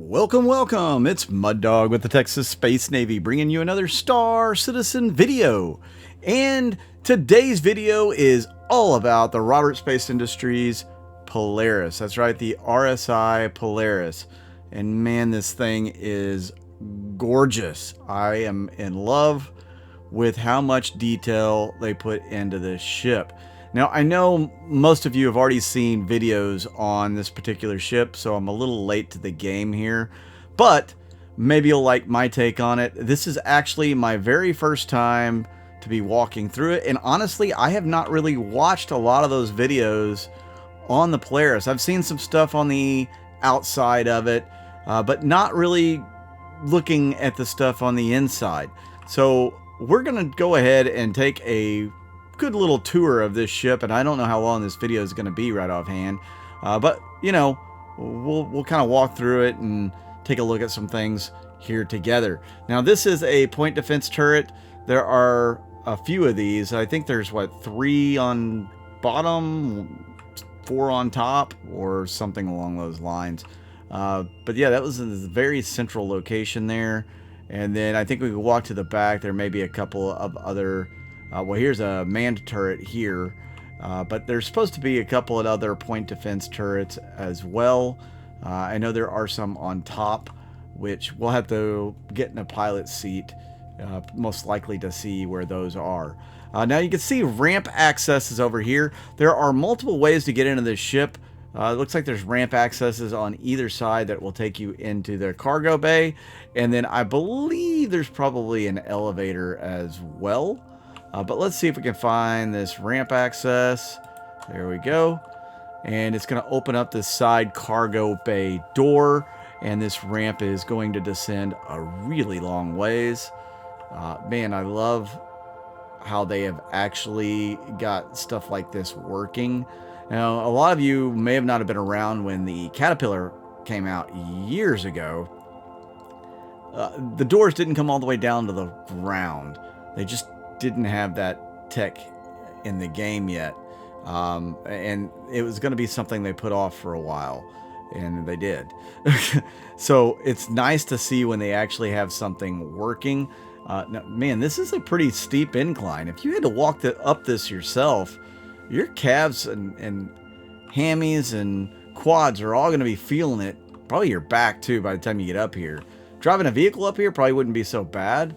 Welcome, welcome. It's Mud Dog with the Texas Space Navy bringing you another Star Citizen video. And today's video is all about the Robert Space Industries Polaris. That's right, the RSI Polaris. And man, this thing is gorgeous. I am in love with how much detail they put into this ship. Now, I know most of you have already seen videos on this particular ship, so I'm a little late to the game here, but maybe you'll like my take on it. This is actually my very first time to be walking through it, and honestly, I have not really watched a lot of those videos on the Polaris. I've seen some stuff on the outside of it, but not really looking at the stuff on the inside. So we're going to go ahead and take a good little tour of this ship, and I don't know how long this video is going to be right offhand, but you know, we'll kind of walk through it and take a look at some things here together. Now, this is a point defense turret. There are a few of these. I think there's what, 3 on bottom, 4 on top, or something along those lines. But yeah, that was in a very central location there. And then I think we could walk to the back. There may be a couple of other well, here's a manned turret here, but there's supposed to be a couple of other point defense turrets as well. I know there are some on top, which we'll have to get in a pilot seat, most likely to see where those are. Now you can see ramp access is over here. There are multiple ways to get into this ship. It looks like there's ramp accesses on either side that will take you into the cargo bay. And then I believe there's probably an elevator as well. But let's see if we can find this ramp access. There we go. And it's going to open up this side cargo bay door. And this ramp is going to descend a really long ways. Man, I love how they have actually got stuff like this working. Now, a lot of you may have not been around when the Caterpillar came out years ago. The doors didn't come all the way down to the ground. They just didn't have that tech in the game yet, and it was going to be something they put off for a while, and they did. So it's nice to see when they actually have something working. Now, man, this is a pretty steep incline. If you had to walk up this yourself, your calves and hammies and quads are all going to be feeling it. Probably your back too by the time you get up here. Driving a vehicle up here probably wouldn't be so bad,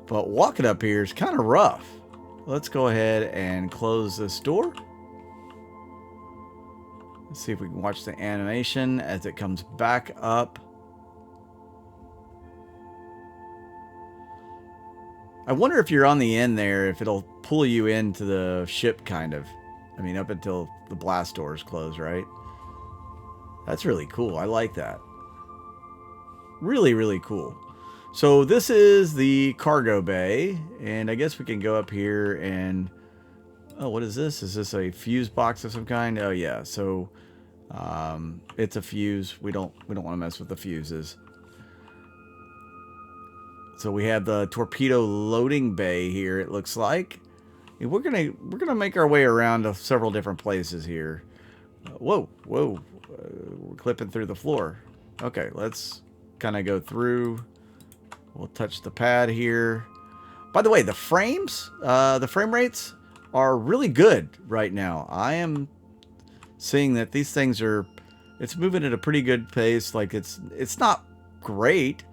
but walking up here is kind of rough. Let's go ahead and close this door. Let's see if we can watch the animation as it comes back up. I wonder if you're on the end there, if it'll pull you into the ship kind of. I mean, up until the blast doors close, right? That's really cool. I like that. Really, really cool. So this is the cargo bay, and I guess we can go up here and... Oh, what is this? Is this a fuse box of some kind? Oh, yeah. So it's a fuse. We don't want to mess with the fuses. So we have the torpedo loading bay here, it looks like. And we're gonna make our way around to several different places here. Whoa. We're clipping through the floor. Okay, let's kind of go through. We'll touch the pad here. By the way, the frames, the frame rates are really good right now. I am seeing that these things are, it's moving at a pretty good pace. Like it's not great,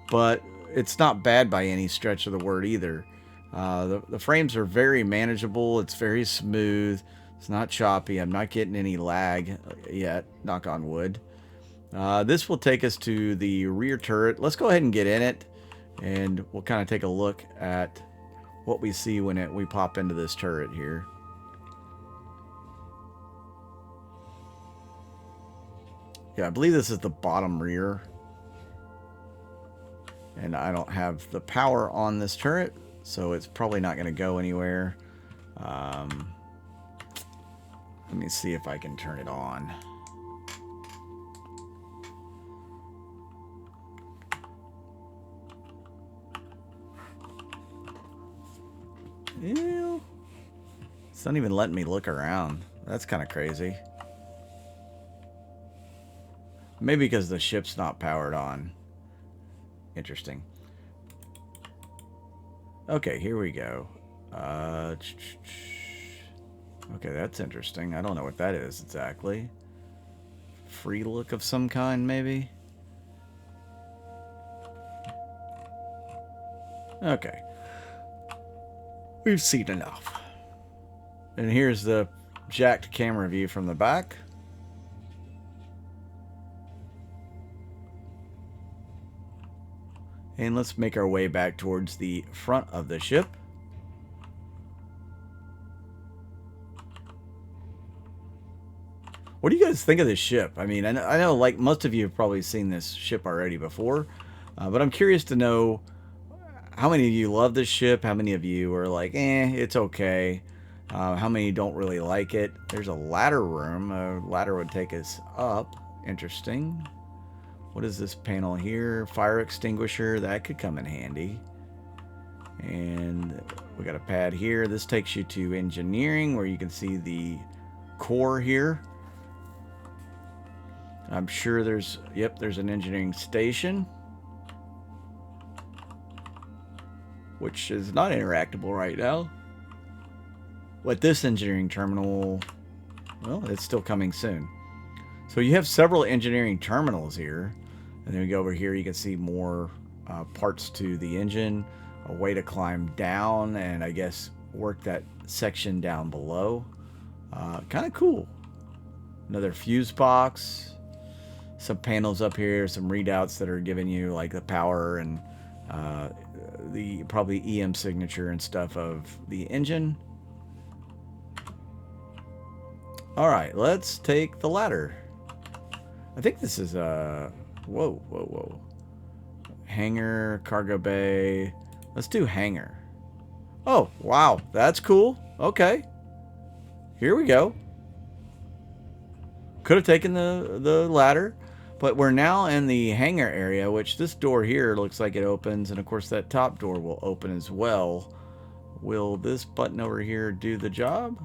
but it's not bad by any stretch of the word either. The frames are very manageable. It's very smooth. It's not choppy. I'm not getting any lag yet, knock on wood. This will take us to the rear turret. Let's go ahead and get in it, and we'll kind of take a look at what we see when we pop into this turret here. Yeah, I believe this is the bottom rear. And I don't have the power on this turret, so it's probably not going to go anywhere. Let me see if I can turn it on. Ew. It's not even letting me look around. That's kind of crazy. Maybe because the ship's not powered on. Interesting. Okay, here we go. Okay, that's interesting. I don't know what that is exactly. Free look of some kind, maybe? Okay. We've seen enough. And here's the jacked camera view from the back. And let's make our way back towards the front of the ship. What do you guys think of this ship? I mean, I know like most of you have probably seen this ship already before, but I'm curious to know how many of you love this ship, how many of you are like, it's okay, how many don't really like it. There's a ladder room. A ladder would take us up. Interesting. What is this panel here? Fire extinguisher. That could come in handy. And we got a pad here. This takes you to engineering, where you can see the core here. I'm sure there's an engineering station, which is not interactable right now. But this engineering terminal, well, it's still coming soon. So you have several engineering terminals here. And then we go over here, you can see more parts to the engine, a way to climb down, and I guess work that section down below. Kind of cool. Another fuse box. Some panels up here, some readouts that are giving you like the power and the probably EM signature and stuff of the engine. All right, let's take the ladder. I think this is a whoa. Hangar, cargo bay. Let's do hangar. Oh, wow, that's cool. Okay, here we go. Could have taken the ladder. But we're now in the hangar area, which this door here looks like it opens. And of course that top door will open as well. Will this button over here do the job?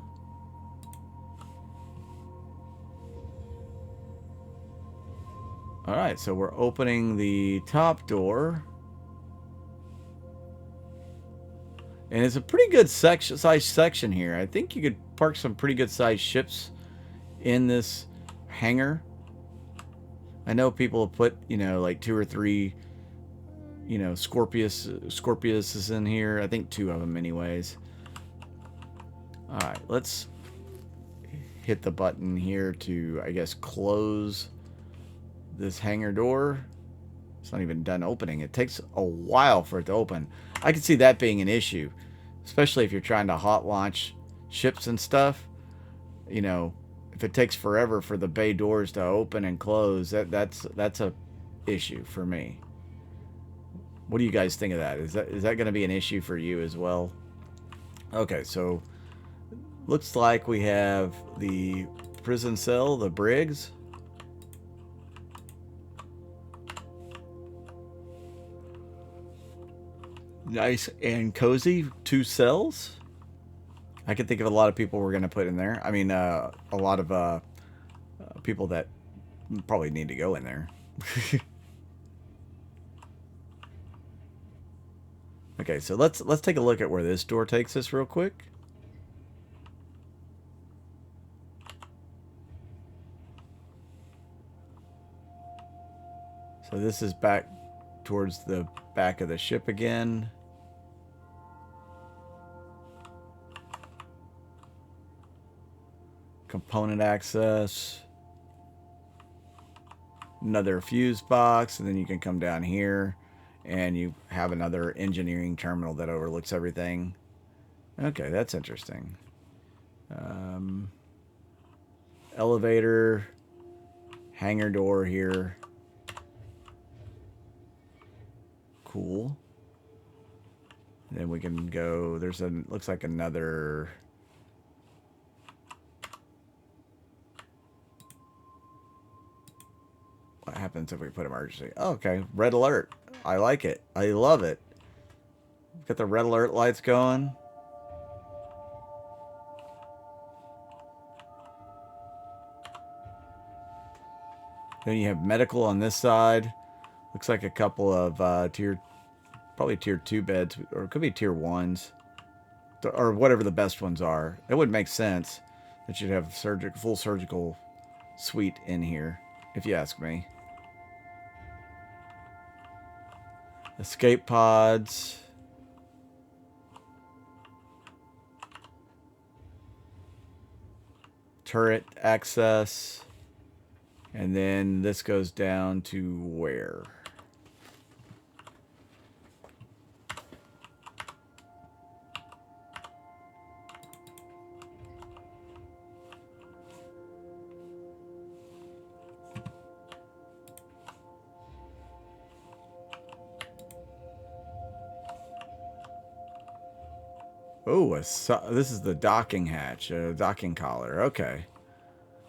All right, so we're opening the top door. And it's a pretty good size section here. I think you could park some pretty good sized ships in this hangar. I know people have put, like 2 or 3, Scorpius is in here. I think 2 of them anyways. All right, let's hit the button here to, I guess, close this hangar door. It's not even done opening. It takes a while for it to open. I can see that being an issue, especially if you're trying to hot launch ships and stuff. If it takes forever for the bay doors to open and close, that's a issue for me. What do you guys think of that? Is that going to be an issue for you as well? Okay, so looks like we have the prison cell, the Briggs. Nice and cozy, 2 cells. I can think of a lot of people we're going to put in there. I mean, a lot of people that probably need to go in there. Okay, so let's take a look at where this door takes us real quick. So this is back towards the back of the ship again. Component access. Another fuse box, and then you can come down here and you have another engineering terminal that overlooks everything. Okay, that's interesting. Elevator, hangar door here. Cool. Then we can go, looks like another... What happens if we put emergency? Oh, okay, red alert. I like it. I love it. Got the red alert lights going. Then you have medical on this side. Looks like a couple of probably tier 2 beds, or it could be tier 1s, or whatever the best ones are. It would make sense that you'd have full surgical suite in here, if you ask me. Escape pods. Turret access. And then this goes down to where? Oh, this is the docking hatch, docking collar. Okay.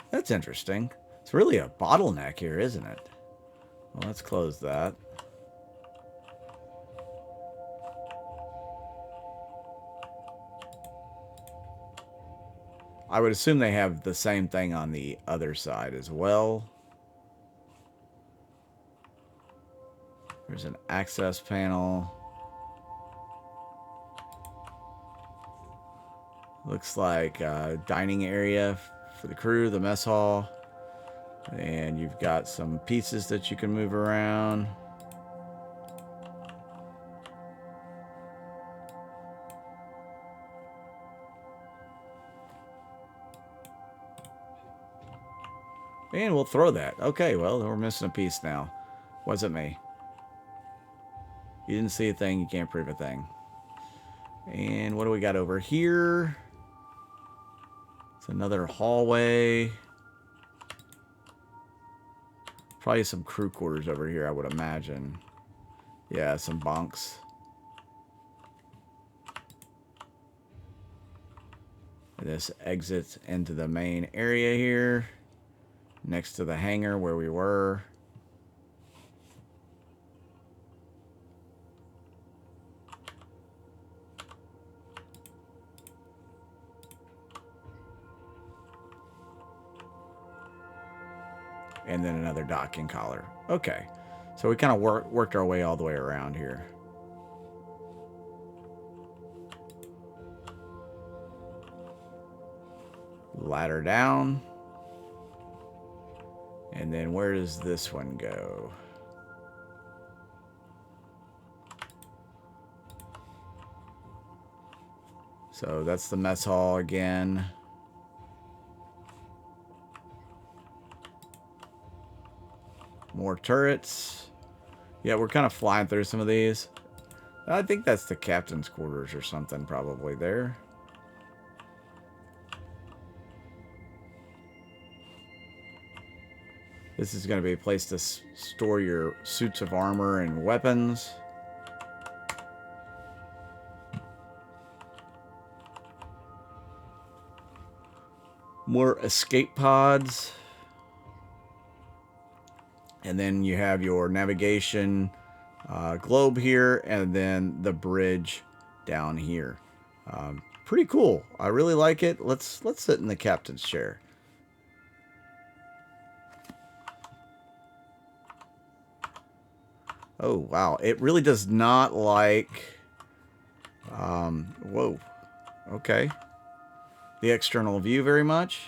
That's interesting. It's really a bottleneck here, isn't it? Well, let's close that. I would assume they have the same thing on the other side as well. There's an access panel. Looks like a dining area for the crew, the mess hall. And you've got some pieces that you can move around. And we'll throw that. Okay, well, we're missing a piece now. Wasn't me. You didn't see a thing, you can't prove a thing. And what do we got over here? It's another hallway. Probably some crew quarters over here, I would imagine. Yeah, some bunks. And this exits into the main area here, next to the hangar where we were. And then another docking collar. Okay. So we kind of worked our way all the way around here. Ladder down. And then where does this one go? So that's the mess hall again. More turrets. Yeah, we're kind of flying through some of these. I think that's the captain's quarters or something probably there. This is going to be a place to store your suits of armor and weapons. More escape pods. And then you have your navigation globe here, and then the bridge down here. Pretty cool. I really like it. Let's sit in the captain's chair. Oh, wow. It really does not like... whoa. Okay. The external view very much.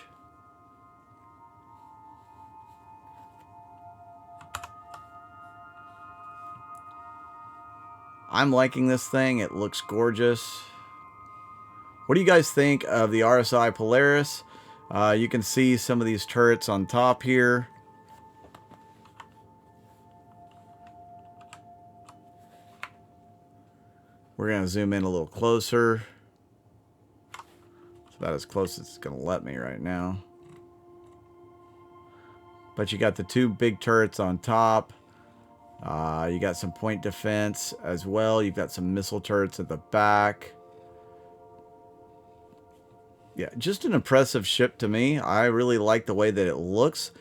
I'm liking this thing. It looks gorgeous. What do you guys think of the RSI Polaris? You can see some of these turrets on top here. We're going to zoom in a little closer. It's about as close as it's going to let me right now. But you got the two big turrets on top. You got some point defense as well. You've got some missile turrets at the back. Yeah, just an impressive ship to me. I really like the way that it looks.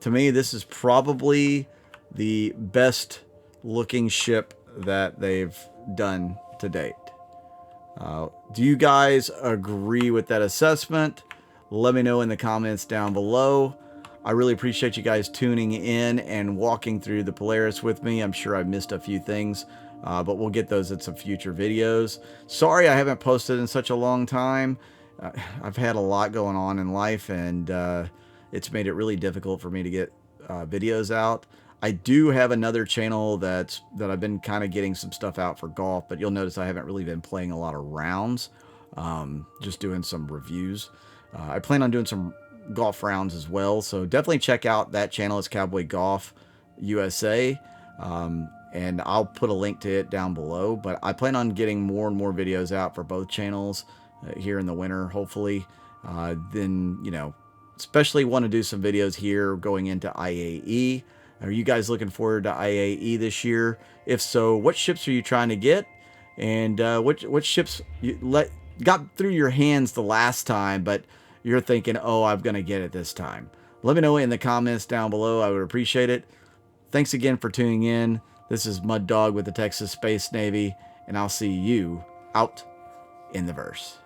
To me, this is probably the best looking ship that they've done to date. Do you guys agree with that assessment? Let me know in the comments down below. I really appreciate you guys tuning in and walking through the Polaris with me. I'm sure I missed a few things, but we'll get those in some future videos. Sorry I haven't posted in such a long time. I've had a lot going on in life, and it's made it really difficult for me to get videos out. I do have another channel that I've been kind of getting some stuff out for golf, but you'll notice I haven't really been playing a lot of rounds, just doing some reviews. I plan on doing some golf rounds as well, so definitely check out that channel. It's Cowboy Golf USA, and I'll put a link to it down below. But I plan on getting more and more videos out for both channels here in the winter, hopefully. Then, you know, especially want to do some videos here going into IAE. Are you guys looking forward to IAE this year? If so, what ships are you trying to get? And what ships you got through your hands the last time, but you're thinking, oh, I'm going to get it this time? Let me know in the comments down below. I would appreciate it. Thanks again for tuning in. This is Mud Dog with the Texas Space Navy, and I'll see you out in the verse.